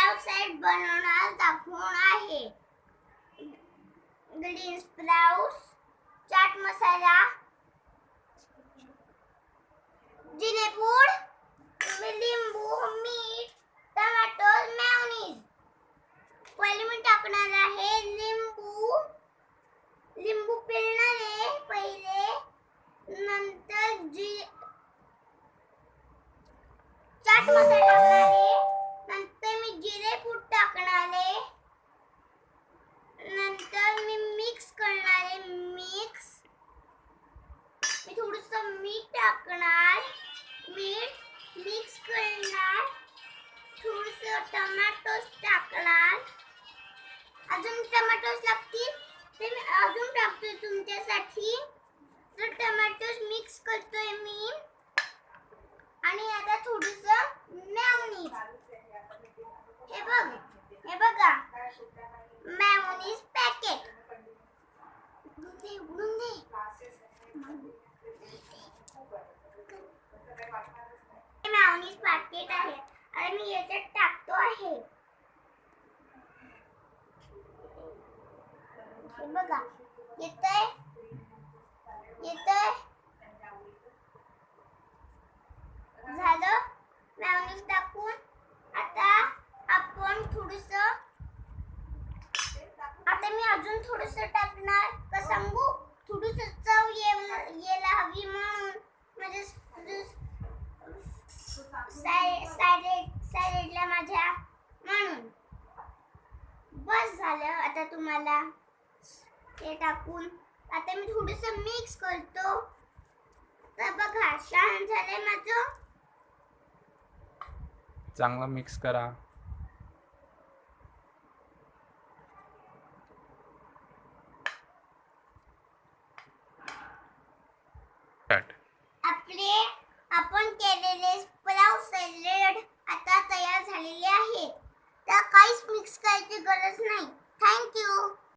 Sprout salad बनवणार दाखवणार आहे. ग्रीन स्प्राउट्स, चाट मसाला, जिरेपूड, लिंबू, मीठ, टोमॅटो, मेयोनीज. पहिले मी टाकणार आहे लिंबू पिळणार आहे पहिले, नंतर चाट मसाला टाकणार आहे, नंतर मी जिरेपूड टाकणार आहे, नंतर मी मिक्स करणार आहे. मी थोडंसं मीठ टाकणार, मिक्स करणार, थोडंसं टोमॅटोज टाकणार. अजून टोमॅटोज लागतील ते मी अजून टाकतोय तुमच्यासाठी. तर टोमॅटोज मिक्स करतोय मी. आणि आता थोडंसं मेयोनीज. हे बघा मेयोनीज पॅकेट. उघडून दे. मेयोनीज पॅकेट आहे आणि मी याच्यात टाकतो आहे. हे बघा येतंय. झालं मेयोनीज टाकून. आता आपण आता मी अजून थोडंसं टाकणार. का सांगू? थोडंसं चव यायला हवी म्हणून, म्हणजे सॅलेडला माझ्या म्हणून. बस झालं. आता तुम्हाला हे टाकून आता मी थोडंसं मिक्स करतो. तर बघा छान झालंय माझं. चांगलं मिक्स करा. आपण केलेले स्प्राउट सॅलेड आता